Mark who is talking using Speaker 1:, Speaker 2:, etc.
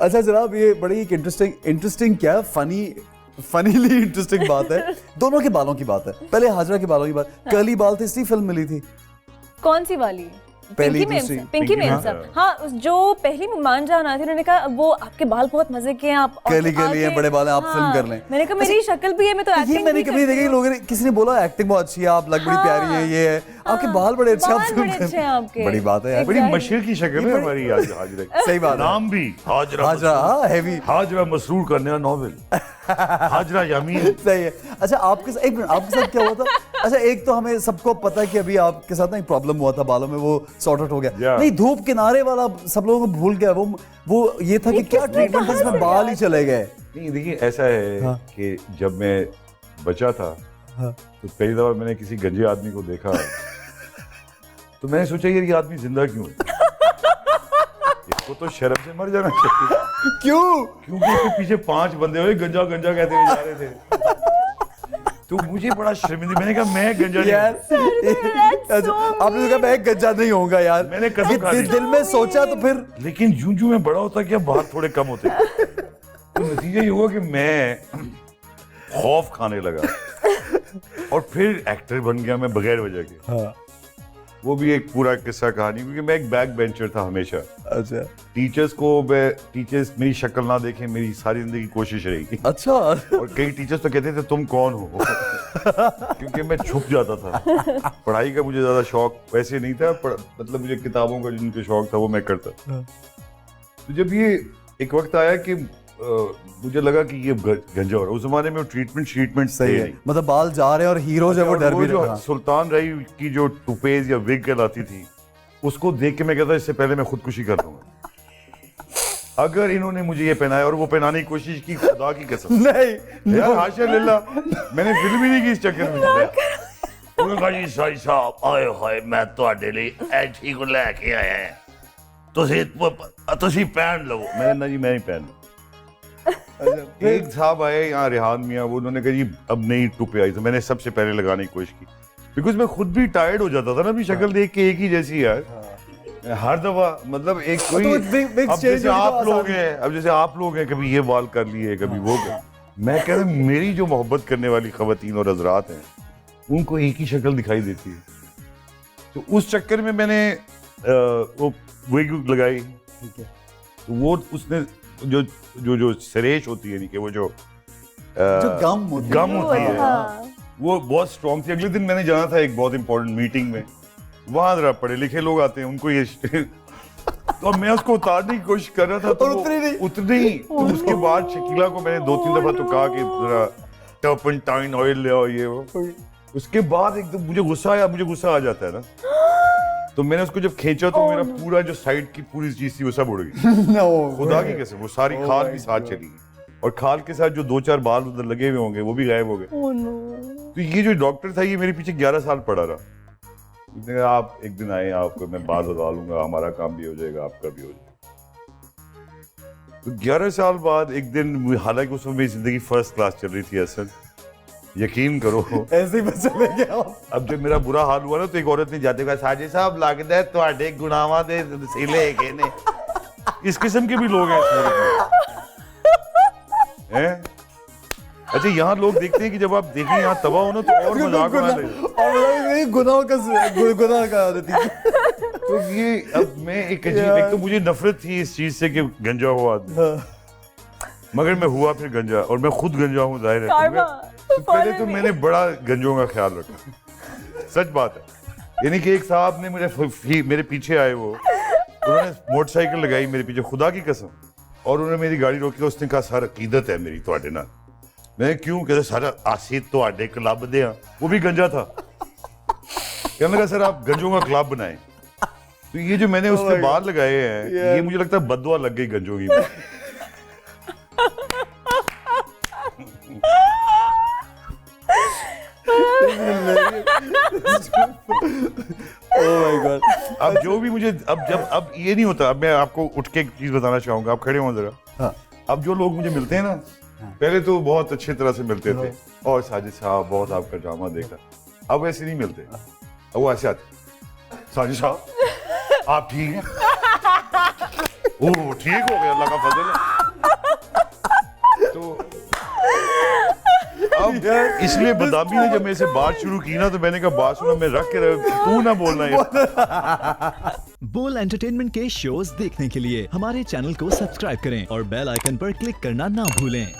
Speaker 1: अच्छा जनाब, ये बड़ी एक इंटरेस्टिंग क्या फनीली इंटरेस्टिंग बात है। दोनों के बालों की बात है। पहले हाजरा के बालों की बात। कर्ली बाल थे, इसलिए फिल्म मिली थी।
Speaker 2: कौन सी वाली?
Speaker 1: पहली
Speaker 2: पिंकी मेम साहब। हाँ, जो पहली मेहमान जान आई थी, उन्होंने कहा वो आपके बाल बहुत मजे के हैं, आप
Speaker 1: कर्ली हैं, बड़े बाल हैं, आप फिल्म कर लें।
Speaker 2: मैंने कहा मेरी शक्ल भी है, मैं तो एक्टिंग
Speaker 1: ये मैंने कभी देखी, लोगों ने किसी ने बोला एक्टिंग बहुत अच्छी है, आप लग बड़ी प्यारी हैं, ये है, आपके बाल बड़े अच्छे, आप फिल्म कर लें।
Speaker 2: आपके
Speaker 1: बड़ी बात है यार,
Speaker 3: बड़ी मशहूर की शक्ल है हमारी हाजरा।
Speaker 1: सही बात है।
Speaker 3: नाम भी
Speaker 1: हाजरा, हेवी
Speaker 3: हाजरा मसरूर करने का नॉवेल हाजरा यामीन।
Speaker 1: सही है। अच्छा आपके साथ एक मिनट, आपके साथ क्या हुआ था? अच्छा एक तो हमें सबको पता है कि अभी आपके साथ ना एक प्रॉब्लम हुआ था बालों में, वो सॉर्ट आउट हो गया। नहीं, धूप किनारे वाला सब लोगों को भूल गया। वो ये था कि क्या ट्रीटमेंट था, इसमें बाल ही चले गए।
Speaker 3: नहीं देखिए, ऐसा है कि जब मैं बचा था तो पहली दफा मैंने किसी गंजे आदमी को देखा तो मैंने सोचा यार ये आदमी जिंदा क्यों है? इसको तो शर्म से मर जाना चाहिए।
Speaker 1: क्यों?
Speaker 3: क्योंकि उसके पीछे 5 बंदे हुए गंजा गंजा कहते हुए जा रहे थे। तो मुझे बड़ा शर्मिंदा, मैंने कहा मैं गंजा
Speaker 1: यार आपने कहा मैं गंजा नहीं होऊंगा यार,
Speaker 3: मैंने कसम खा ली।
Speaker 1: दिल में सोचा तो फिर,
Speaker 3: लेकिन जूं जूं मैं बड़ा होता गया बाल थोड़े कम होते, तो नतीजा ये हुआ कि मैं खौफ खाने लगा और फिर एक्टर बन गया मैं बगैर वजह के।
Speaker 1: हाँ।
Speaker 3: वो भी एक पूरा किस्सा कहानी, क्योंकि मैं एक बैक बेंचर था हमेशा।
Speaker 1: अच्छा।
Speaker 3: टीचर्स मेरी शक्ल ना देखें, मेरी सारी जिंदगी कोशिश रही।
Speaker 1: अच्छा।
Speaker 3: और कई टीचर्स तो कहते थे तुम कौन हो क्योंकि मैं छुप जाता था। पढ़ाई का मुझे ज्यादा शौक वैसे नहीं था, मतलब मुझे किताबों का जिनके शौक था वो मैं करता। तो जब ये एक वक्त आया कि मुझे लगा कि ये गंजा हो रहा है। उस जमाने में ट्रीटमेंट
Speaker 1: सही है, मतलब बाल जा रहे हैं और हीरो जो वो डर भी रहा।
Speaker 3: सुल्तान रही की जो टुपेज या विग कहलाती थी, उसको देख के मैं कहता इससे पहले मैं खुदकुशी कर लूंगा। अगर इन्होंने मुझे ये पहनाया और वो पहनाने की कोशिश की, खुदा की कसम
Speaker 1: नहीं
Speaker 3: यार, हाशा लिल्ला, मैंने फिल्म ही नहीं की इस चक्कर में। उन्होंने कहा जी साई साहब आए हाय मैं ਤੁਹਾਡੇ ਲਈ ਐਠੀ को लेके आया है, ਤੁਸੀਂ पहन लो। मैंने ना जी मैं नहीं पहन। एक साहब आए यहाँ रेहान मियाँ, वो उन्होंने कहा जी अब नहीं टुपे आई, तो मैंने सबसे पहले लगाने की कोशिश की, बिकॉज मैं खुद भी टायर्ड हो जाता था ना अपनी शक्ल देख के, एक ही जैसी यार हर दफा। मतलब एक कोई अब जैसे आप लोग हैं कभी ये बाल कर लिए कभी वो कर, मैं कह रहा मेरी जो मोहब्बत करने वाली खवातीन और हजरात हैं उनको एक ही शक्ल दिखाई देती है। तो उस चक्कर में मैंने वो विग लगाई। ठीक है, तो वो उसने जो सरेश होती है, कि वो जो
Speaker 1: गम होती है
Speaker 3: वो बहुत स्ट्रॉन्ग थी। अगले दिन मैंने जाना था एक बहुत इंपॉर्टेंट मीटिंग में, वहां जरा पढ़े लिखे लोग आते हैं, उनको ये तो मैं उसको उतारने की कोशिश कर रहा था तो उतनी ही। तो उसके बाद शकीला को मैंने 2-3 दफा तो कहा कि जरा टर्पेंटाइन ऑयल ले आओ, ये वो। उसके बाद एकदम मुझे गुस्सा आ जाता है ना, तो मैंने उसको जब खींचा तो मेरा पूरा जो साइड की पूरी चीज थी वो सब उड़ गई। खुदा की कसम, वो सारी खाल भी साथ चली गई, और खाल के साथ जो 2-4 बाल उधर लगे हुए होंगे वो भी गायब हो गए। तो ये जो डॉक्टर था ये मेरे पीछे 11 साल पड़ा रहा। उसने कहा आप एक दिन आए, आपको मैं बाल उगा लूंगा, हमारा काम भी हो जाएगा, आपका भी हो जाएगा। तो 11 साल बाद एक दिन, हालांकि उस समय मेरी जिंदगी फर्स्ट क्लास चल रही थी असल, यकीन करो
Speaker 1: ऐसे ही चले गया।
Speaker 3: अब जब मेरा बुरा हाल हुआ ना तो एक औरत ने जाते हुए साजिद साहब लगता है ਤੁਹਾਡੇ गुनाहां दे सिले ਹੈਗੇ ने। इस किस्म के भी लोग हैं हैं। अच्छा, यहाँ लोग देखते हैं कि जब आप देखें यहाँ तबाह हो ना तो और मजाक बना ले, गुनाह का आदत है। तो ये अब मैं एक तो मुझे नफरत थी इस चीज से कि गंजा हुआ आदमी, मगर मैं हुआ फिर गंजा, और मैं खुद गंजा हूँ जाहिर है। तो पहले तो मैंने बड़ा गंजों का ख्याल रखा, सच बात है। यानी कि एक साहब ने मेरे पीछे आए, वो उन्होंने मोटरसाइकिल लगाई मेरे पीछे, खुदा की कसम, और उन्होंने मेरी गाड़ी रोकी। उसने कहा सर अकीदत है मेरी ਤੁਹਾਡੇ ਨਾਲ। मैं क्यों? कहते सर आसी ਤੁਹਾਡੇ क्लब दे। वो भी गंजा था। कहने लगा सर आप गंजों का क्लब बनाए। तो ये जो मैंने उससे बाल लगाए हैं, ये मुझे लगता है बददुआ लग गई गंजों की।
Speaker 1: Oh my God.
Speaker 3: अब जो भी मुझे अब ये नहीं होता। अब मैं आपको उठ के एक चीज बताना चाहूंगा, आप खड़े हो जरा।
Speaker 1: हाँ।
Speaker 3: अब जो लोग मुझे मिलते हैं ना, पहले तो बहुत अच्छी तरह से मिलते थे, और साजिद साहब बहुत आपका ड्रामा देखा। अब ऐसे नहीं मिलते, अब वो ऐसे आते, साजिद साहब आप ठीक हैं? ओह ठीक हो गया, अल्लाह का फजल है। अब इसलिए बदामी ने जब मेरे से बात शुरू की ना, तो मैंने कहा बात सुना, मैं रख के तू ना बोलना है।
Speaker 4: बोल एंटरटेनमेंट के शोज देखने के लिए हमारे चैनल को सब्सक्राइब करें और बेल आइकन पर क्लिक करना ना भूलें।